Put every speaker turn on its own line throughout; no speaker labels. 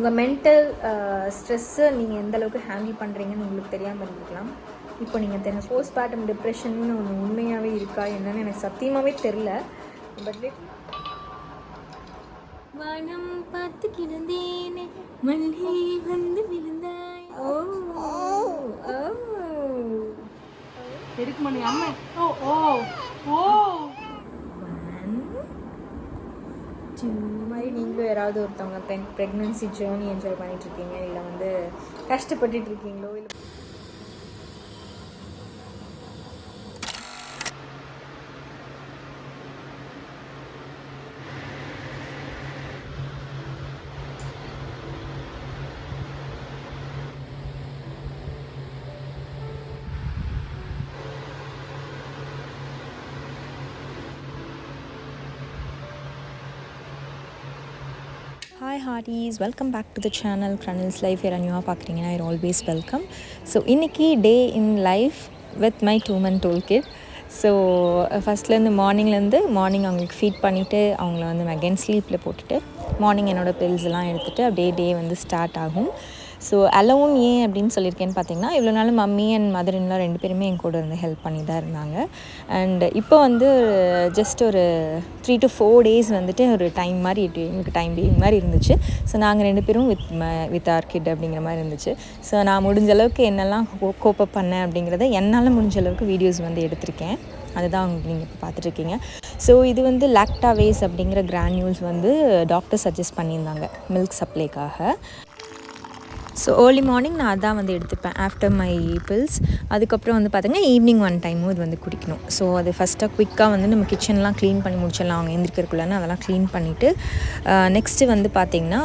உங்கள் மென்டல் ஸ்ட்ரெஸ்ஸை நீங்கள் எந்த அளவுக்கு ஹேண்டில் பண்ணுறீங்கன்னு உங்களுக்கு தெரியாமல் இருந்துக்கலாம். இப்போ நீங்கள் தெரிஞ்ச போஸ்ட்மார்ட்டம் டிப்ரெஷன்னு ஒன்று உண்மையாகவே இருக்கா என்னன்னு எனக்கு சத்தியமாகவே தெரில. பட்
வானம் பார்த்து கிடந்தேனே மல்லி வந்து விழுந்தாய்.
ஓ ஓ
எதுக்கு மணி அம்மா? ஓ ஓ ஓ
1 2 மாதிரி நீங்களும் யாராவது ஒருத்தவங்க ப்ரெக்னன்சி ஜேர்னி என்ஜாய் பண்ணிகிட்ருக்கீங்க, இல்லை வந்து கஷ்டப்பட்டுட்டு இருக்கீங்களோ, இல்லை
hi hearties, welcome back to the channel கிரனில்ஸ் லைஃப். யார் நியூவாக பார்க்குறீங்கன்னா ஐ ஆல்வேஸ் வெல்கம். ஸோ இன்றைக்கி day in life with my 2 month old kid. So ஃபஸ்ட்லேருந்து மார்னிங் அவங்களுக்கு ஃபீட் பண்ணிவிட்டு அவங்கள வந்து அகெயின் ஸ்லீப்பில் போட்டுட்டு மார்னிங் என்னோடய பில்ஸ் எல்லாம் எடுத்துகிட்டு அப்படியே டே வந்து ஸ்டார்ட் ஆகும். ஸோ அலோன் ஏன் அப்படின்னு சொல்லியிருக்கேன்னு பார்த்தீங்கன்னா, இவ்வளோ நாள் மம்மி அண்ட் மதர் இன்லா 2 பேருமே என் கூட இருந்து ஹெல்ப் பண்ணி தான் இருந்தாங்க. அண்ட் இப்போ வந்து ஜஸ்ட் ஒரு 3 to 4 days வந்துட்டு ஒரு டைம் மாதிரி எங்களுக்கு டைம் பீயிங் மாதிரி இருந்துச்சு. ஸோ நாங்கள் 2 பேரும் வித் ஆர் கிட் அப்படிங்கிற மாதிரி இருந்துச்சு. ஸோ நான் முடிஞ்ச அளவுக்கு என்னெல்லாம் கோப்பப் பண்ணேன் அப்படிங்கிறத என்னால் முடிஞ்ச அளவுக்கு வீடியோஸ் வந்து எடுத்திருக்கேன். அதுதான் உங்களுக்கு நீங்கள் இப்போ பார்த்துட்ருக்கீங்க. ஸோ இது வந்து லாக்டாவேஸ் அப்படிங்கிற கிரானியூல்ஸ் வந்து டாக்டர் சஜஸ்ட் பண்ணியிருந்தாங்க மில்க் சப்ளைக்காக. ஸோ ஏர்லி மார்னிங் நான் அதான் வந்து எடுத்துப்பேன் ஆஃப்டர் மை பில்ஸ். அதுக்கப்புறம் வந்து பார்த்திங்கன்னா ஈவினிங் 1 time இது வந்து குடிக்கணும். ஸோ அது ஃபஸ்ட்டாக குயிக்காக வந்து நம்ம கிச்சன்லாம் க்ளீன் பண்ணி முடிச்சிடலாம் அவங்க எந்திரிக்கிறதுக்குள்ளே. அதெல்லாம் க்ளீன் பண்ணிவிட்டு நெக்ஸ்ட்டு வந்து பார்த்திங்கன்னா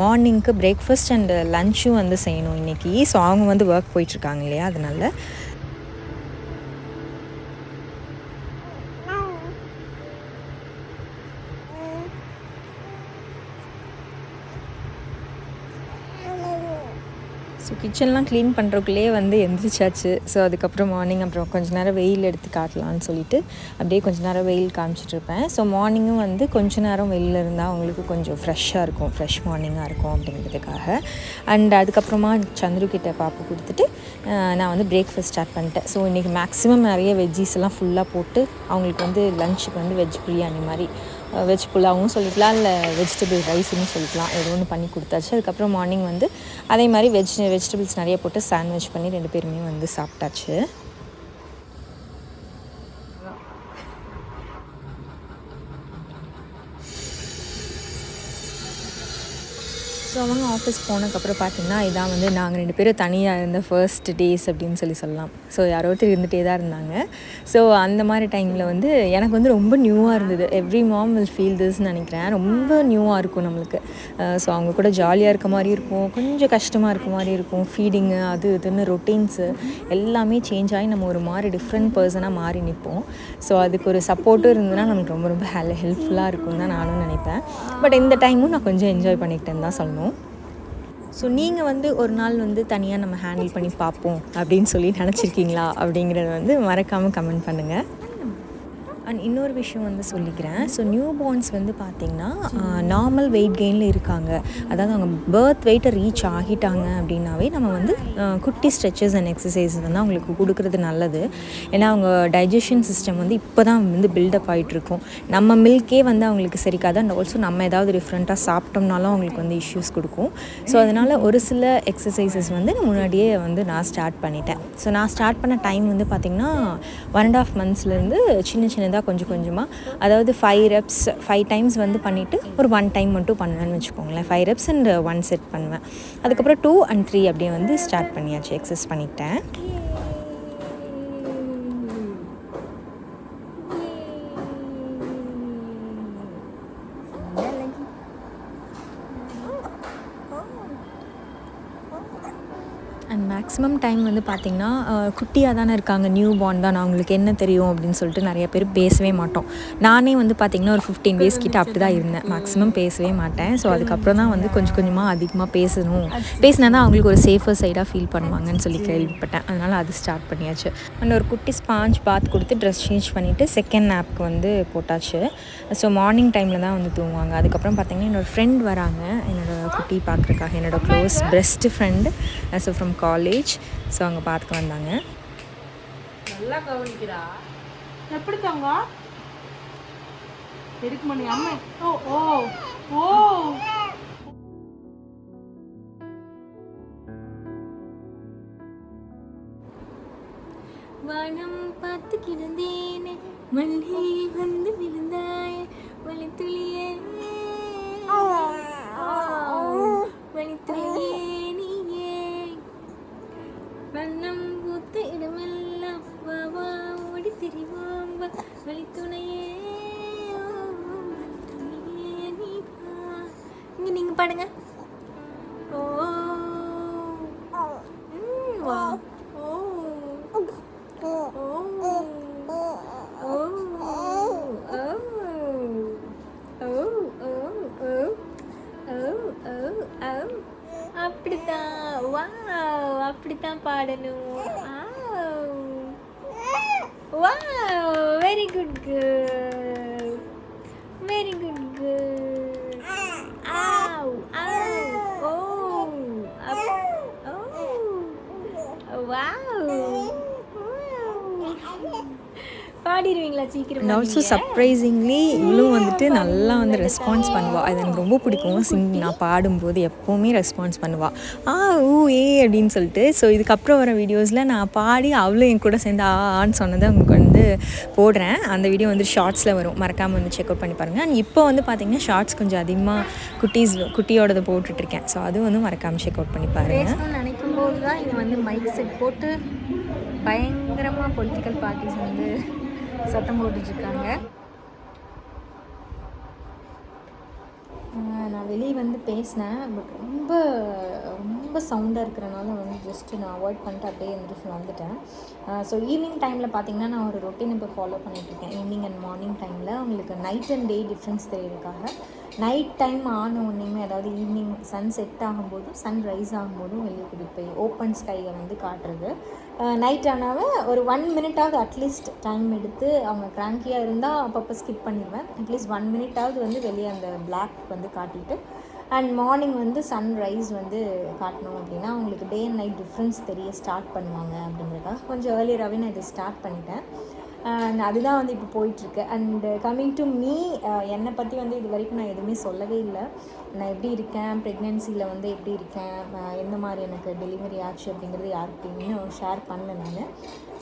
மார்னிங்க்கு பிரேக்ஃபாஸ்ட் அண்ட் லன்ச்சும் வந்து செய்யணும் இன்றைக்கி. ஸோ அவங்க வந்து ஒர்க் போயிட்டுருக்காங்க இல்லையா, அதனால் ஸோ கிச்சன்லாம் க்ளீன் பண்ணுறக்குள்ளே வந்து எந்திரிச்சாச்சு. ஸோ அதுக்கப்புறம் மார்னிங் அப்புறம் கொஞ்சம் நேரம் வெயில் எடுத்து காட்டலான்னு சொல்லிட்டு அப்படியே கொஞ்சம் நேரம் வெயில் காமிச்சிட்ருப்பேன். ஸோ மார்னிங்கும் வந்து கொஞ்சம் நேரம் வெளியில் இருந்தால் அவங்களுக்கு கொஞ்சம் ஃப்ரெஷ்ஷாக இருக்கும், ஃப்ரெஷ் மார்னிங்காக இருக்கும் அப்படிங்கிறதுக்காக. அண்ட் அதுக்கப்புறமா சந்துருக்கிட்ட பாப்பு கொடுத்துட்டு நான் வந்து பிரேக்ஃபாஸ்ட் ஸ்டார்ட் பண்ணிட்டேன். ஸோ இன்றைக்கி மேக்ஸிமம் நிறைய வெஜ்ஜீஸ் எல்லாம் ஃபுல்லாக போட்டு அவங்களுக்கு வந்து லஞ்சுக்கு வந்து வெஜ் பிரியாணி மாதிரி, வெஜ் புலாவும் சொல்லிக்கலாம், இல்லை வெஜிடபிள் ரைஸுன்னு சொல்லிக்கலாம், ஏதோ ஒன்று பண்ணி கொடுத்தாச்சு. அதுக்கப்புறம் மார்னிங் வந்து அதே மாதிரி வெஜிடபிள்ஸ் நிறைய போட்டு சாண்ட்விச் பண்ணி 2 பேருமே வந்து சாப்பிட்டாச்சு. ஸோ அவங்க ஆஃபீஸ் போனதுக்கப்புறம் பார்த்திங்கன்னா இதான் வந்து நாங்கள் 2 பேரும் தனியாக இருந்த ஃபர்ஸ்ட் டேஸ் அப்படின்னு சொல்லலாம். ஸோ யாரோ ஒருத்தர் இருந்துகிட்டே தான் இருந்தாங்க. ஸோ அந்த மாதிரி டைமில் வந்து எனக்கு வந்து ரொம்ப நியூவாக இருந்தது. எவ்ரி மாம் வில் ஃபீல் திஸ்ன்னு நினைக்கிறேன். ரொம்ப நியூவாக இருக்கும் நம்மளுக்கு. ஸோ அவங்க கூட ஜாலியாக இருக்க மாதிரி இருக்கும், கொஞ்சம் கஷ்டமாக இருக்க மாதிரி இருக்கும். ஃபீடிங்கு அது இதுன்னு ரொட்டீன்ஸு எல்லாமே சேஞ்ச் ஆகி நம்ம ஒரு மாதிரி டிஃப்ரெண்ட் பர்சனாக மாறி நிற்போம். ஸோ அதுக்கு ஒரு சப்போர்ட்டும் இருந்ததுன்னா நமக்கு ரொம்ப ரொம்ப ஹெல்ப்ஃபுல்லாக இருக்கும் தான் நானும் நினைப்பேன். பட் இந்த டைமும் நான் கொஞ்சம் என்ஜாய் பண்ணிக்கிட்டேன்னு தான் சொல்லணும். ஸோ நீங்கள் வந்து ஒரு நாள் வந்து தனியாக நம்ம ஹேண்டில் பண்ணி பார்ப்போம் அப்படின்னு சொல்லி நினச்சிருக்கீங்களா அப்படிங்கிறத வந்து மறக்காமல் கமெண்ட் பண்ணுங்கள். அண்ட் இன்னொரு விஷயம் வந்து சொல்லிக்கிறேன். ஸோ நியூ பார்ன்ஸ் வந்து பார்த்திங்கன்னா நார்மல் வெயிட் கெயினில் இருக்காங்க, அதாவது அவங்க பர்த் வெயிட்டை ரீச் ஆகிட்டாங்க அப்படின்னாவே நம்ம வந்து குட்டி ஸ்ட்ரெச்சஸ் அண்ட் எக்ஸசைஸ் வந்து அவங்களுக்கு கொடுக்குறது நல்லது. ஏன்னா அவங்க டைஜஷன் சிஸ்டம் வந்து இப்போ தான் வந்து பில்டப் ஆகிட்ருக்கும். நம்ம மில்கே வந்து அவங்களுக்கு சரிக்காது. அண்ட் ஆல்சோ நம்ம ஏதாவது டிஃப்ரெண்ட்டாக சாப்பிட்டோம்னாலும் அவங்களுக்கு வந்து இஷ்யூஸ் கொடுக்கும். ஸோ அதனால் ஒரு சில எக்ஸசைசஸ் வந்து முன்னாடியே வந்து நான் ஸ்டார்ட் பண்ணிட்டேன். ஸோ நான் ஸ்டார்ட் பண்ண டைம் வந்து பார்த்திங்கன்னா 1.5 monthsலேருந்து சின்ன கொஞ்சம் கொஞ்சமாக, அதாவது 5 reps 5 times வந்து பண்ணிவிட்டு ஒரு 1 time மட்டும் பண்ணுவேன்னு வச்சுக்கோங்களேன். 5 reps அண்ட் 1 set பண்ணுவேன். அதுக்கப்புறம் 2 and 3 அப்படியே வந்து ஸ்டார்ட் பண்ணியாச்சு, எக்ஸசைஸ் பண்ணிட்டேன். அண்ட் மேக்ஸிமம் டைம் வந்து பார்த்திங்கன்னா குட்டியாக தானே இருக்காங்க, நியூ பார்ன் தான், அவங்களுக்கு என்ன தெரியும் அப்படின்னு சொல்லிட்டு நிறைய பேர் பேசவே மாட்டோம். நானே வந்து பார்த்திங்கன்னா ஒரு 15 days கிட்ட அப்படி தான் இருந்தேன். மேக்ஸிமம் பேசவே மாட்டேன். ஸோ அதுக்கப்புறம் தான் வந்து கொஞ்சம் கொஞ்சமாக அதிகமாக பேசினா தான் அவங்களுக்கு ஒரு சேஃபர் சைடாக ஃபீல் பண்ணுவாங்கன்னு சொல்லி கேள்விப்பட்டேன். அதனால் அது ஸ்டார்ட் பண்ணியாச்சு. அண்ட் ஒரு குட்டி ஸ்பாஞ்ச் பாத் கொடுத்து ட்ரெஸ் சேஞ்ச் பண்ணிவிட்டு செகண்ட் நாப்க்கு வந்து போட்டாச்சு. ஸோ மார்னிங் டைமில் தான் வந்து தூங்குவாங்க. அதுக்கப்புறம் பார்த்திங்கன்னா என்னோடய ஃப்ரெண்ட் வராங்க, என்னோடய குட்டி பார்க்குறக்காக, என்னோடய close best friend so from college. So அவங்க பார்த்துக்க வந்தாங்க.
நல்லா கவனிக்கிறா. எப்படி தாங்க எதுக்கு மணி அம்மா? ஓ ஓ ஓ வானம் பார்த்து கிடந்தேனே மல்லி வந்து விழுந்தாயே வழித்துளியே வழித்துளியே நீயே வண்ணம் பூத்த இடமெல்லாம் வா வா ஓடி திரிவாம் வா வழித்துணையே வழித்துணையே நீதா. இங்க நீங்க பாடுங்க. ஓ வா அப்படித்தான். வாவ், அப்படித்தான் பாடணும். Wow, very good girl, very good girl. Aw aw oh wow. பாடிடுவீங்களா சீக்கிரம்?
அண்ட் ஆல்சோ சர்ப்ரைசிங்லி இவளும் வந்துட்டு நல்லா வந்து ரெஸ்பான்ஸ் பண்ணுவாள். அது எனக்கு ரொம்ப பிடிக்கும். நான் பாடும்போது எப்போவுமே ரெஸ்பான்ஸ் பண்ணுவாள். ஊ ஏ அப்படின்னு சொல்லிட்டு. ஸோ இதுக்கப்புறம் வர வீடியோஸில் நான் பாடி அவளும் என் கூட சேர்ந்து ஆன்னு சொன்னதை உங்களுக்கு வந்து போடுறேன். அந்த வீடியோ வந்து ஷார்ட்ஸில் வரும், மறக்காமல் வந்து செக் அவுட் பண்ணி பாருங்கள். அண்ட் இப்போ வந்து பார்த்திங்கன்னா ஷார்ட்ஸ் கொஞ்சம் அதிகமாக குட்டியோடதை போட்டுட்ருக்கேன். ஸோ அதுவும் வந்து மறக்காமல் செக் அவுட் பண்ணி பாருங்கள்.
நினைக்கும் போது தான் இங்கே வந்து மைக் செட் போட்டு பயங்கரமாக பொலிட்டிக்கல் பார்ட்டிஸ் வந்து சத்தம் போட்டுட்ருக்காங்க. நான் வெளியே வந்து பேசினேன், பட் ரொம்ப ரொம்ப சவுண்டாக இருக்கிறனால வந்து ஜஸ்ட்டு நான் அவாய்ட் பண்ணிட்டு அப்படியே எழுந்திரிச்சு வந்துட்டேன். ஸோ ஈவினிங் டைமில் பார்த்திங்கன்னா நான் ஒரு ரொட்டீன் இப்போ ஃபாலோ பண்ணிகிட்ருக்கேன். ஈவினிங் அண்ட் மார்னிங் டைமில் உங்களுக்கு நைட் அண்ட் டே டிஃப்ரென்ஸ் தெரியறதுக்காக நைட் டைம் ஆன ஒன்றையுமே, அதாவது ஈவினிங் சன் செட் ஆகும்போதும் சன் ரைஸ் ஆகும்போதும் வெளியே கூட்டிகிட்டு போய் ஓப்பன் ஸ்கையை வந்து காட்டுறது. நைட் ஆனாலும் ஒரு 1 மினிட்டாவது அட்லீஸ்ட் டைம் எடுத்து, அவங்க கிராங்கியாக இருந்தால் அப்பப்போ ஸ்கிப் பண்ணிடுவேன். அட்லீஸ்ட் 1 மினிட்டாவது வந்து வெளியே அந்த பிளாக் வந்து காட்டிட்டு அண்ட் மார்னிங் வந்து சன் ரைஸ் வந்து காட்டணும் அப்படின்னா அவங்களுக்கு டே அண்ட் நைட் டிஃப்ரென்ஸ் தெரிய ஸ்டார்ட் பண்ணுவாங்க அப்படிங்கிறதுக்காக கொஞ்சம் ஏர்லியராகவே நான் இதை ஸ்டார்ட் பண்ணிட்டேன். அண்ட் அதுதான் வந்து இப்போ போயிட்டுருக்கு. அண்டு கம்மிங் டு மீ, என்னை பற்றி வந்து இது வரைக்கும் நான் எதுவுமே சொல்லவே இல்லை. நான் எப்படி இருக்கேன், ப்ரெக்னென்சியில் வந்து எப்படி இருக்கேன், எந்த மாதிரி எனக்கு டெலிவரி ஆச்சு அப்படிங்கிறது யார்கிட்டையுமே ஷேர் பண்ணல நான்.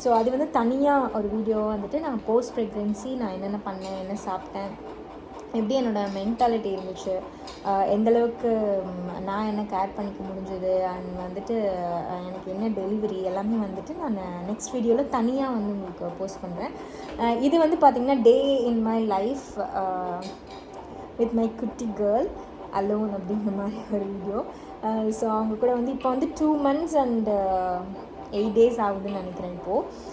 ஸோ அது வந்து தனியாக ஒரு வீடியோ வந்துட்டு நான் போஸ்ட் ப்ரெக்னென்சி நான் என்னென்ன பண்ணேன், என்ன சாப்பிட்டேன், எப்படி என்னோடய மென்டாலிட்டி இருந்துச்சு, எந்தளவுக்கு நான் என்ன கேர் பண்ணிக்க முடிஞ்சது, அண்ட் வந்துட்டு எனக்கு என்ன டெலிவரி எல்லாமே வந்துட்டு நான் நெக்ஸ்ட் வீடியோவில் தனியாக வந்து உங்களுக்கு போஸ்ட் பண்ணுறேன். இது வந்து பார்த்திங்கன்னா day in my life with my குட்டி கேர்ள் அலோன் அப்படிங்கிற மாதிரி ஒரு வீடியோ. ஸோ அவங்க கூட வந்து இப்போ வந்து 2 months and 8 days ஆகுதுன்னு நினைக்கிறேன் இப்போது.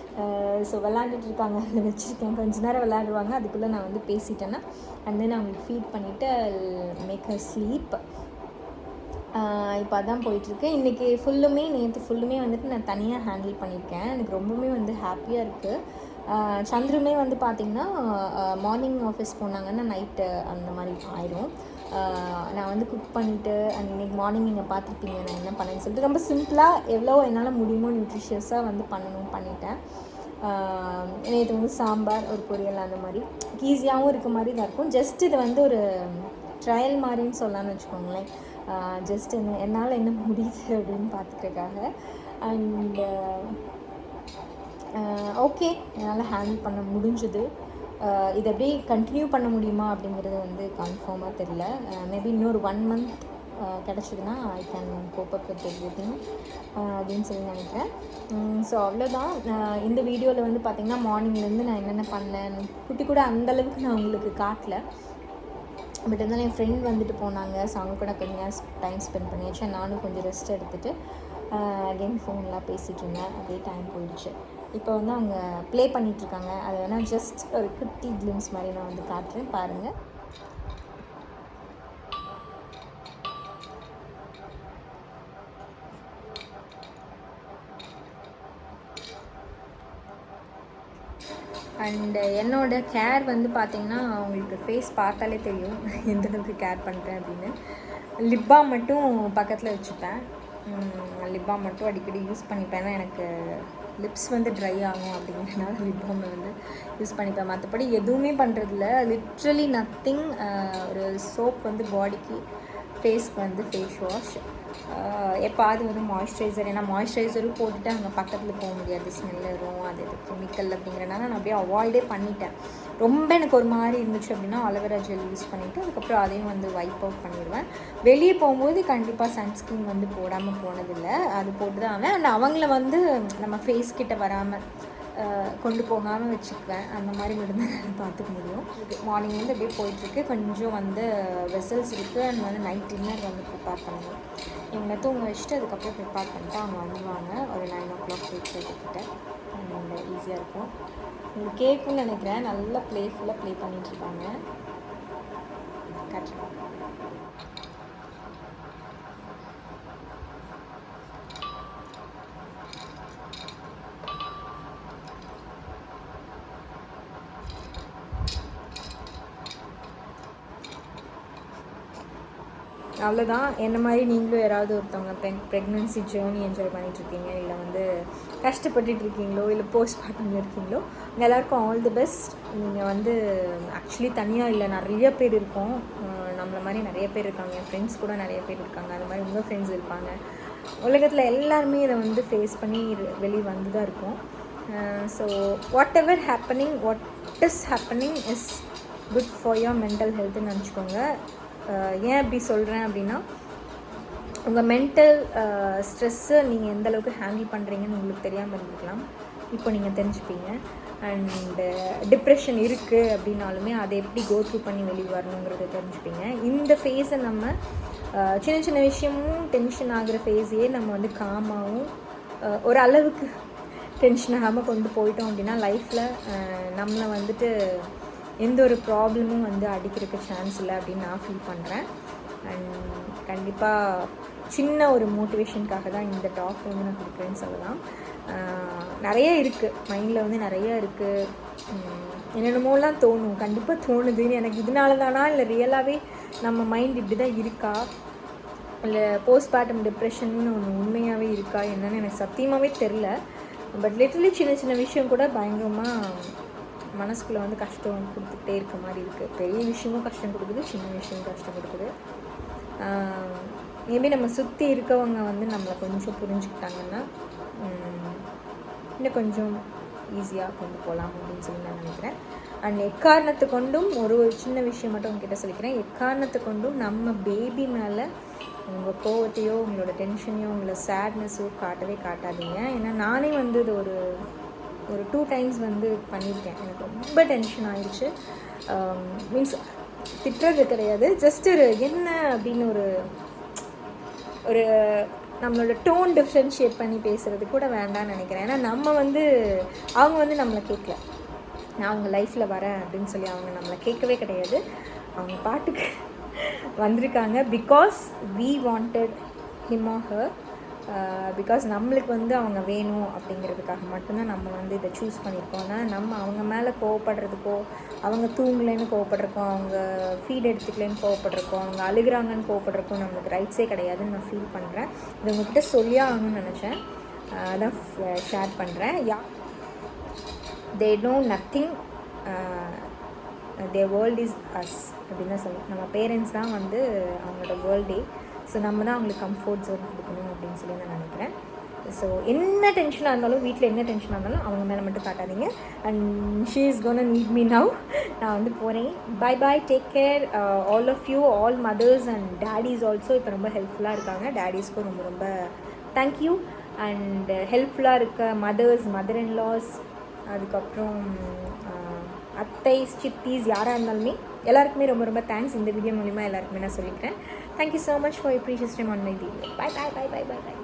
ஸோ விளாண்டுட்ருக்காங்க, அதில் வச்சுருக்கேன். கொஞ்ச நேரம் விளையாடுவாங்க, அதுக்குள்ளே நான் வந்து பேசிட்டேன்னா அண்ட் தென் அவங்களுக்கு ஃபீட் பண்ணிவிட்டு மேக் ஹர் ஸ்லீப். இப்போ அதான் போயிட்டுருக்கு. இன்றைக்கி ஃபுல்லுமே, நேற்று ஃபுல்லுமே வந்துட்டு நான் தனியாக ஹேண்டில் பண்ணியிருக்கேன். எனக்கு ரொம்பவுமே வந்து ஹாப்பியாக இருக்குது. சந்துருமே வந்து பார்த்திங்கன்னா மார்னிங் ஆஃபீஸ் போனாங்கன்னா நைட்டு அந்த மாதிரி ஆயிடும். நான் வந்து குக் பண்ணிவிட்டு அண்ட் இன்றைக்கி மார்னிங் நீங்கள் பார்த்துருப்பீங்க நான் என்ன பண்ணேன்னு சொல்லிட்டு ரொம்ப சிம்பிளாக எவ்வளோ என்னால் முடியுமோ நியூட்ரிஷியஸாக வந்து பண்ணிட்டேன். நேற்று வந்து சாம்பார், ஒரு பொரியல், அந்த மாதிரி ஈஸியாகவும் இருக்க மாதிரி தான் இருக்கும். ஜஸ்ட் இது வந்து ஒரு ட்ரையல் மாதிரின்னு சொல்லலான்னு வச்சுக்கோங்களேன். ஜஸ்ட் என்னால் என்ன முடியுது அப்படின்னு பார்த்துக்கிறதுக்காக. அண்ட் ஓகே, என்னால் ஹேண்டில் பண்ண முடிஞ்சுது. இதை அப்படியே கண்டினியூ பண்ண முடியுமா அப்படிங்கிறது வந்து கன்ஃபார்மாக தெரில. மேபி இன்னொரு 1 month கிடச்சிதுன்னா I can cope up with everything அப்படின்னு சொல்லி நினைக்கிறேன். ஸோ அவ்வளோதான். இந்த வீடியோவில் வந்து பார்த்திங்கன்னா மார்னிங்லேருந்து நான் என்னென்ன பண்ணேன் குட்டி கூட அந்தளவுக்கு நான் உங்களுக்கு காட்டல. பட் இருந்தாலும் என் ஃப்ரெண்ட் வந்துட்டு போனாங்க. ஸோ அவங்க கூட கொஞ்சம் டைம் ஸ்பெண்ட் பண்ணியாச்சு. நானும் கொஞ்சம் ரெஸ்ட் எடுத்துகிட்டு அகெயின் ஃபோன்லாம் பேசிகிட்டு இருந்தேன். அப்படியே டைம் போயிடுச்சு. இப்போ வந்து அவங்க ப்ளே பண்ணிகிட்ருக்காங்க. அது வேணால் ஜஸ்ட் ஒரு குட்டி கிளிம்ஸ் மாதிரி நான் வந்து காட்டுறேன், பாருங்கள். அண்டு என்னோடய கேர் வந்து பார்த்திங்கன்னா அவங்களுக்கு ஃபேஸ் பார்த்தாலே தெரியும் எந்தளவுக்கு கேர் பண்ணுறேன் அப்படின்னு. லிப் பாம் மட்டும் பக்கத்தில் வச்சுப்பேன். லிப் பாம் மட்டும் அடிக்கடி யூஸ் பண்ணிப்பேன். ஏன்னா எனக்கு லிப்ஸ் வந்து ட்ரை ஆகும் அப்படிங்கிறதுனால லிப் பாம் வந்து யூஸ் பண்ணிப்பேன். மற்றபடி எதுவுமே பண்ணுறதில்ல. Literally nothing. ஒரு சோப் வந்து பாடிக்கு, ஃபேஸ்க்கு வந்து ஃபேஸ் வாஷ், எப்பாவது வந்து மாய்ஸ்சரைசர். ஏன்னா மாய்ஸ்சரைசரும் போட்டுட்டு அங்கே பக்கத்தில் போக முடியாது, ஸ்மெல் வரும், அது கெமிக்கல் அப்படிங்கிறனால நான் அப்படியே அவாய்டே பண்ணிட்டேன். ரொம்ப எனக்கு ஒரு மாதிரி இருந்துச்சு அப்படின்னா அலோவேரா ஜெல் யூஸ் பண்ணிவிட்டு அதுக்கப்புறம் அதையும் வந்து வைப் அவுட் பண்ணிடுவேன். வெளியே போகும்போது கண்டிப்பாக சன்ஸ்க்ரீன் வந்து போடாமல் போனதில்லை, அது போட்டு தான் ஆவேன். அண்ட் அவங்கள வந்து நம்ம ஃபேஸ் கிட்ட வராமல் கொண்டு போகாமல் வச்சுக்குவேன். அந்த மாதிரி மட்டும்தான் நான் பார்த்துக்க முடியும். மார்னிங் வந்து அப்படியே போயிட்டுருக்கு. கொஞ்சம் வந்து வெசல்ஸ் இருக்குது. அண்ட் வந்து நைட் டின்னர் வந்து ப்ரிப்பேர் பண்ணணும். இவங்களை தூங்க வச்சுட்டு அதுக்கப்புறம் ப்ரிப்பேர் பண்ணிட்டு அவங்க வந்துடுவாங்க ஒரு 9 o'clock 8:30 அண்ட் ஈஸியாக இருக்கும். உங்களுக்கு கேட்குன்னு நினைக்கிறேன். நல்லா ப்ளேஃபுல்லாக ப்ளே பண்ணிகிட்ருக்காங்க. காட்டுறேன். அவ்வளோதான். என்ன மாதிரி நீங்களும் யாராவது ஒருத்தவங்க ப்ரெக்னென்சி ஜேர்னி என்ஜாய் பண்ணிகிட்ருக்கீங்க, இல்லை வந்து கஷ்டப்பட்டுட்ருக்கீங்களோ, இல்லை போஸ்ட்மார்ட்டமில் இருக்கீங்களோ, உங்கள் எல்லாேருக்கும் ஆல் தி பெஸ்ட். நீங்கள் வந்து ஆக்சுவலி தனியாக இல்லை, நிறைய பேர் இருக்கோம். நம்மளை மாதிரி நிறைய பேர் இருக்காங்க. என் ஃப்ரெண்ட்ஸ் கூட நிறைய பேர் இருக்காங்க. அது மாதிரி உங்கள் ஃப்ரெண்ட்ஸ் இருப்பாங்க. உலகத்தில் எல்லாருமே இதை வந்து ஃபேஸ் பண்ணி வெளியே வந்து தான் இருக்கும். So whatever happening, what is happening is good for your mental ஹெல்த்துன்னு நினச்சிக்கோங்க. ஏன் அப்படி சொல்கிறேன் அப்படின்னா, உங்கள் மென்டல் ஸ்ட்ரெஸ்ஸை நீங்கள் எந்த அளவுக்கு ஹேண்டில் பண்ணுறீங்கன்னு உங்களுக்கு தெரியாமல் இருந்துக்கலாம். இப்போ நீங்கள் தெரிஞ்சுப்பீங்க. அண்டு டிப்ரெஷன் இருக்குது அப்படின்னாலுமே அதை எப்படி கோ த்ரூ பண்ணி வெளியே வரணுங்கிறத தெரிஞ்சுப்பீங்க. இந்த ஃபேஸை நம்ம சின்ன சின்ன விஷயமும் டென்ஷன் ஆகிற ஃபேஸையே நம்ம வந்து காமாகவும் ஒரு அளவுக்கு டென்ஷன் ஆகாமல் கொண்டு போயிட்டோம் அப்படின்னா லைஃப்பில் நம்மளை வந்துட்டு எந்த ஒரு ப்ராப்ளமும் வந்து அடிக்கிறதுக்கு சான்ஸ் இல்லை அப்படின்னு நான் ஃபீல் பண்ணுறேன். அண்ட் கண்டிப்பாக சின்ன ஒரு மோட்டிவேஷனுக்காக தான் இந்த டாக் வந்து நான் கொடுக்குறேன்னு சொல்லலாம். நிறைய இருக்குது மைண்டில் வந்து நிறைய இருக்குது. என்னென்னமோலாம் தோணும், கண்டிப்பாக தோணுதுன்னு. எனக்கு இதனால தானா இல்லை ரியலாகவே நம்ம மைண்ட் இப்படி தான் இருக்கா, இல்லை போஸ்ட்மார்ட்டம் டிப்ரெஷன்னு ஒன்று உண்மையாகவே இருக்கா என்னன்னு எனக்கு சத்தியமாகவே தெரில. பட் லிட்டரலி சின்ன சின்ன விஷயம் கூட பயங்கரமாக மனசுக்குள்ளே வந்து கஷ்டம் கொடுத்துக்கிட்டே இருக்க மாதிரி இருக்குது. பெரிய விஷயமும் கஷ்டம் கொடுக்குது, சின்ன விஷயமும் கஷ்டம் கொடுக்குது. மேபி நம்ம சுற்றி இருக்கவங்க வந்து நம்மளை கொஞ்சம் புரிஞ்சுக்கிட்டாங்கன்னா இன்னும் கொஞ்சம் ஈஸியாக கொண்டு போகலாம் அப்படின்னு சொல்லி நான் நினைக்கிறேன். அண்ட் எக்காரணத்தை கொண்டும் ஒரு சின்ன விஷயம் மட்டும் உங்ககிட்ட சொல்லிக்கிறேன். எக்காரணத்தை கொண்டும் நம்ம பேபி மேலே உங்கள் கோவத்தையோ உங்களோட டென்ஷனையோ உங்களை சேட்னஸோ காட்டவே காட்டாதீங்க. ஏன்னா நானே வந்து இது ஒரு 2 times வந்து பண்ணியிருக்கேன். எனக்கு ரொம்ப டென்ஷன் ஆயிடுச்சு. மீன்ஸ் திட்டுறது கிடையாது, ஜஸ்ட் ஒரு என்ன அப்படின்னு ஒரு நம்மளோட டோன் டிஃப்ரென்ஷியேட் பண்ணி பேசுகிறது கூட வேண்டாம்னு நினைக்கிறேன். ஏன்னா நம்ம வந்து அவங்க வந்து நம்மளை கேட்கல, நான் அவங்க லைஃப்பில் வரேன் அப்படின்னு சொல்லி அவங்க நம்மளை கேட்கவே கிடையாது. அவங்க பாட்டுக்கு வந்திருக்காங்க. Because we wanted him or her, because நம்மளுக்கு வந்து அவங்க வேணும் அப்படிங்கிறதுக்காக மட்டும்தான் நம்ம வந்து இதை சூஸ் பண்ணியிருக்கோம். ஆனால் நம்ம அவங்க மேலே கோவப்படுறதுக்கோ, அவங்க தூங்கலைன்னு கோவப்படுறக்கோ, அவங்க ஃபீட் எடுத்துக்கலன்னு கோவப்படுறக்கோ, அவங்க அழுகிறாங்கன்னு கோவப்படுறக்கோ நம்மளுக்கு ரைட்ஸே கிடையாதுன்னு நான் ஃபீல் பண்ணுறேன். இது உங்கள்கிட்ட சொல்லியே ஆகணும்னு நினச்சேன், அதான் ஷேர் பண்ணுறேன். They know nothing, their world is as அப்படின்னு தான் சொல்லணும். நம்ம பேரண்ட்ஸ் தான் வந்து அவங்களோட வேர்ல்டே. ஸோ நம்ம தான் அவங்களுக்கு கம்ஃபர்ட் ஜோன் கொடுக்கணும் அப்படின்னு சொல்லி நான் நினைக்கிறேன். ஸோ என்ன டென்ஷனாக இருந்தாலும், வீட்டில் என்ன டென்ஷனாக இருந்தாலும் அவங்க மேலே மட்டும் காட்டாதீங்க. And she is gonna need me now. நான் வந்து போகிறேன். Bye bye, take care all of you, all mothers and daddies also. இப்போ ரொம்ப ஹெல்ப்ஃபுல்லாக இருக்காங்க. டேடிஸ்க்கும் ரொம்ப ரொம்ப தேங்க்யூ. அண்ட் ஹெல்ப்ஃபுல்லாக இருக்க மதர் இன் லாஸ், அதுக்கப்புறம் அத்தை, சித்திஸ், யாராக இருந்தாலுமே எல்லாருக்குமே ரொம்ப ரொம்ப தேங்க்ஸ். இந்த வீடியோ மூலிமா எல்லாருக்குமே நான் சொல்லிக்கிறேன். Thank you so much for your precious time on my video. Bye.